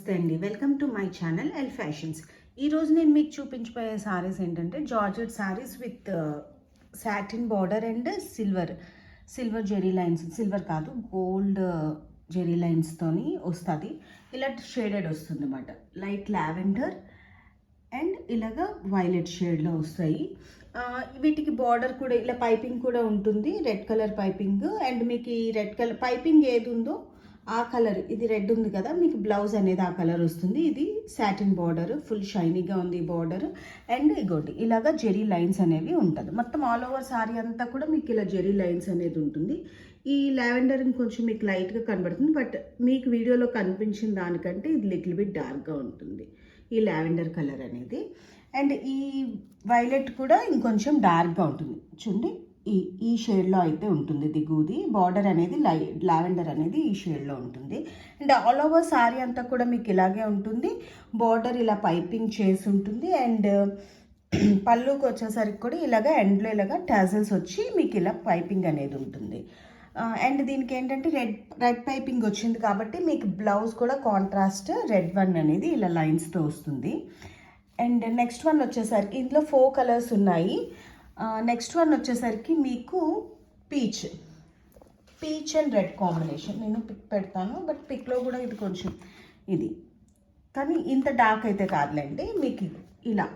నమస్తే అండి, welcome to my channel L fashions. ఈరోజు నేను మీకు చూపించబోయే సారీస్ ఏంటంటే georgette saris with satin border and silver zari lines, silver కాదు గోల్డ్ జెరీ లైన్స్తోని వస్తుంది. ఇలా షేడెడ్ వస్తుంది అన్నమాట. లైట్ లావెండర్ అండ్ ఇలాగా వైలెట్ షేడ్లో వస్తాయి. వీటికి బార్డర్ కూడా ఇలా పైపింగ్ కూడా ఉంటుంది, రెడ్ కలర్ పైపింగ్. అండ్ మీకు ఈ రెడ్ కలర్ పైపింగ్ ఏది ఉందో ఆ కలర్, ఇది రెడ్ ఉంది కదా, మీకు బ్లౌజ్ అనేది ఆ కలర్ వస్తుంది. ఇది సాటిన్ బార్డర్, ఫుల్ షైనీగా ఉంది ఈ బార్డర్. అండ్ ఇగోటి ఇలాగా జెరీ లైన్స్ అనేవి ఉంటుంది. మొత్తం ఆల్ ఓవర్ సారీ అంతా కూడా మీకు ఇలా జెరీ లైన్స్ అనేది ఉంటుంది. ఈ లావెండర్ కొంచెం మీకు లైట్గా కనబడుతుంది, బట్ మీకు వీడియోలో కనిపించిన దానికంటే ఇది లిటిల్ బిట్ డార్క్గా ఉంటుంది ఈ లావెండర్ కలర్ అనేది. అండ్ ఈ వైలెట్ కూడా ఇంకొంచెం డార్క్గా ఉంటుంది. చూడండి, ఈ షేడ్లో అయితే ఉంటుంది. దిగుది బార్డర్ అనేది లావెండర్ అనేది ఈ షేడ్లో ఉంటుంది. అండ్ ఆల్ ఓవర్ సారీ అంతా కూడా మీకు ఇలాగే ఉంటుంది. బార్డర్ ఇలా పైపింగ్ చేసి ఉంటుంది. అండ్ పళ్ళుకి వచ్చేసరికి కూడా ఇలాగ ఎండ్లో ఇలాగ టాజల్స్ వచ్చి మీకు ఇలా పైపింగ్ అనేది ఉంటుంది. అండ్ దీనికి ఏంటంటే రెడ్ పైపింగ్ వచ్చింది కాబట్టి మీకు బ్లౌజ్ కూడా కాంట్రాస్ట్ రెడ్ వన్ అనేది ఇలా లైన్స్తో వస్తుంది. అండ్ నెక్స్ట్ వన్ వచ్చేసరికి ఇందులో 4 కలర్స్ ఉన్నాయి. నెక్స్ట్ వన్ వచ్చేసరికి మీకు పీచ్ అండ్ రెడ్ కాంబినేషన్. నేను పిక్ పెడతాను, బట్ పిక్లో కూడా ఇది కొంచెం ఇది, కానీ ఇంత డార్క్ అయితే కాదులేండి. మీకు ఇలా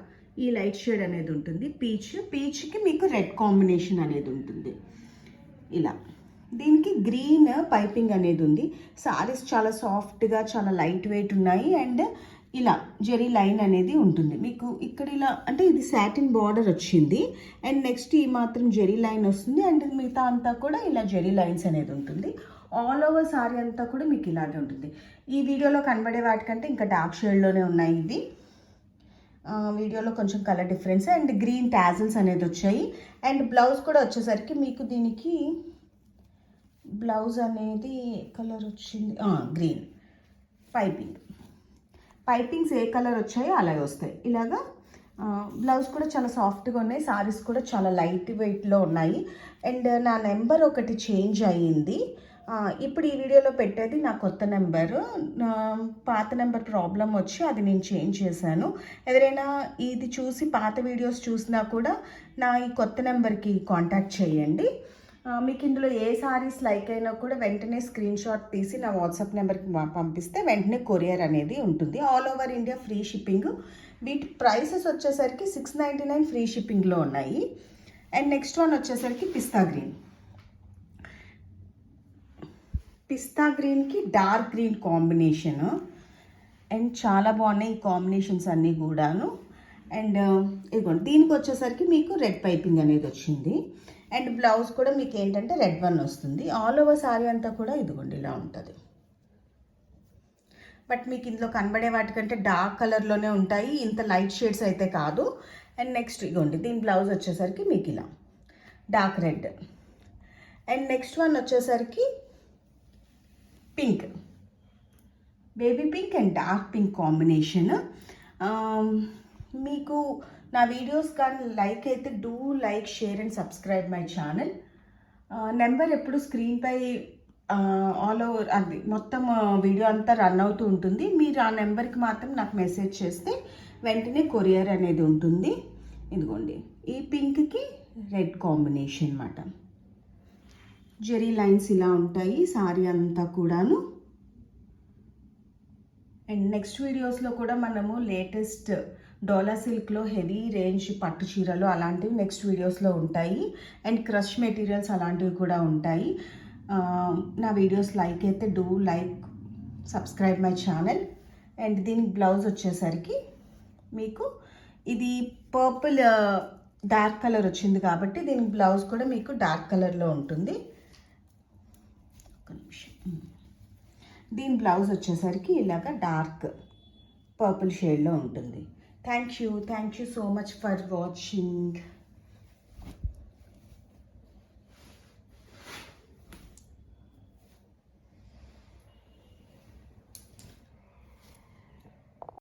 ఈ లైట్ షేడ్ అనేది ఉంటుంది. పీచ్కి మీకు రెడ్ కాంబినేషన్ అనేది ఉంటుంది. ఇలా దీనికి గ్రీన్ పైపింగ్ అనేది ఉంది. సారీస్ చాలా సాఫ్ట్గా చాలా లైట్ వెయిట్ ఉన్నాయి. అండ్ ఇలా జెరీ లైన్ అనేది ఉంటుంది మీకు ఇక్కడ. ఇలా అంటే ఇది సాటిన్ బార్డర్ వచ్చింది. అండ్ నెక్స్ట్ ఈ మాత్రం జెరీ లైన్ వస్తుంది. అండ్ మిగతా అంతా కూడా ఇలా జెరీ లైన్స్ అనేది ఉంటుంది. ఆల్ ఓవర్ సారీ అంతా కూడా మీకు ఇలాగే ఉంటుంది. ఈ వీడియోలో కనబడే వాటికంటే ఇంకా డార్క్ షేడ్లోనే ఉన్నాయి ఇవి. వీడియోలో కొంచెం colour difference. And green tassels అనేది వచ్చాయి. అండ్ బ్లౌజ్ కూడా వచ్చేసరికి మీకు దీనికి బ్లౌజ్ అనేది కలర్ వచ్చింది గ్రీన్ పైపింగ్స్ ఏ కలర్ వచ్చాయో అలాగే వస్తాయి. ఇలాగా బ్లౌజ్ కూడా చాలా సాఫ్ట్గా ఉన్నాయి. సారీస్ కూడా చాలా లైట్ వెయిట్లో ఉన్నాయి. అండ్ నా నెంబర్ ఒకటి చేంజ్ అయ్యింది. ఇప్పుడు ఈ వీడియోలో పెట్టేది నా కొత్త నెంబరు. పాత నెంబర్ ప్రాబ్లం వచ్చి అది నేను చేంజ్ చేశాను. ఎవరైనా ఇది చూసి పాత వీడియోస్ చూసినా కూడా నా ఈ కొత్త నెంబర్కి కాంటాక్ట్ చేయండి. మీకు ఇందులో ఏ సారీస్ లైక్ అయినా కూడా వెంటనే స్క్రీన్ షాట్ తీసి నా వాట్సాప్ నెంబర్కి పంపిస్తే వెంటనే కొరియర్ అనేది ఉంటుంది. All over India free shipping. వీటి ప్రైసెస్ వచ్చేసరికి 699 ఫ్రీ షిప్పింగ్లో ఉన్నాయి. అండ్ నెక్స్ట్ వన్ వచ్చేసరికి పిస్తా గ్రీన్కి డార్క్ గ్రీన్ కాంబినేషన్. అండ్ చాలా బాగున్నాయి ఈ కాంబినేషన్స్ అన్నీ కూడాను. అండ్ ఇదిగోండి, దీనికి వచ్చేసరికి మీకు రెడ్ పైపింగ్ అనేది వచ్చింది. అండ్ బ్లౌజ్ కూడా మీకు ఏంటంటే రెడ్ వన్ వస్తుంది. ఆల్ ఓవర్ సారీ అంతా కూడా ఇదిగోండి ఇలా ఉంటుంది. బట్ మీకు ఇందులో కనబడే వాటికంటే డార్క్ కలర్లోనే ఉంటాయి, ఇంత లైట్ షేడ్స్ అయితే కాదు. అండ్ నెక్స్ట్ ఇదిగోండి, దీని బ్లౌజ్ వచ్చేసరికి మీకు ఇలా dark red. And next one వచ్చేసరికి baby pink and dark pink combination. మీకు నా వీడియోస్ కానీ లైక్ అయితే do like, share and subscribe my channel. Number ఎప్పుడు స్క్రీన్పై ఆల్ ఓవర్ అది మొత్తం వీడియో అంతా రన్ అవుతూ ఉంటుంది. మీరు ఆ నెంబర్కి మాత్రం నాకు మెసేజ్ చేస్తే వెంటనే కొరియర్ అనేది ఉంటుంది. ఇదిగోండి, ఈ పింక్కి రెడ్ కాంబినేషన్ అన్నమాట. జెరీ లైన్స్ ఇలా ఉంటాయి సారీ అంతా కూడాను. అండ్ నెక్స్ట్ వీడియోస్లో కూడా మనము లేటెస్ట్ డోలా సిల్క్లో హెవీ రేంజ్ పట్టు చీరలు అలాంటివి నెక్స్ట్ వీడియోస్లో ఉంటాయి. అండ్ క్రష్ మెటీరియల్స్ అలాంటివి కూడా ఉంటాయి. నా వీడియోస్ లైక్ అయితే do like, subscribe my channel. And దీనికి బ్లౌజ్ వచ్చేసరికి మీకు ఇది పర్పుల్ డార్క్ కలర్ వచ్చింది కాబట్టి దీనికి బ్లౌజ్ కూడా మీకు డార్క్ కలర్లో ఉంటుంది. దీని బ్లౌజ్ వచ్చేసరికి ఇలాగ డార్క్ పర్పుల్ షేడ్లో ఉంటుంది. Thank you so much for watching.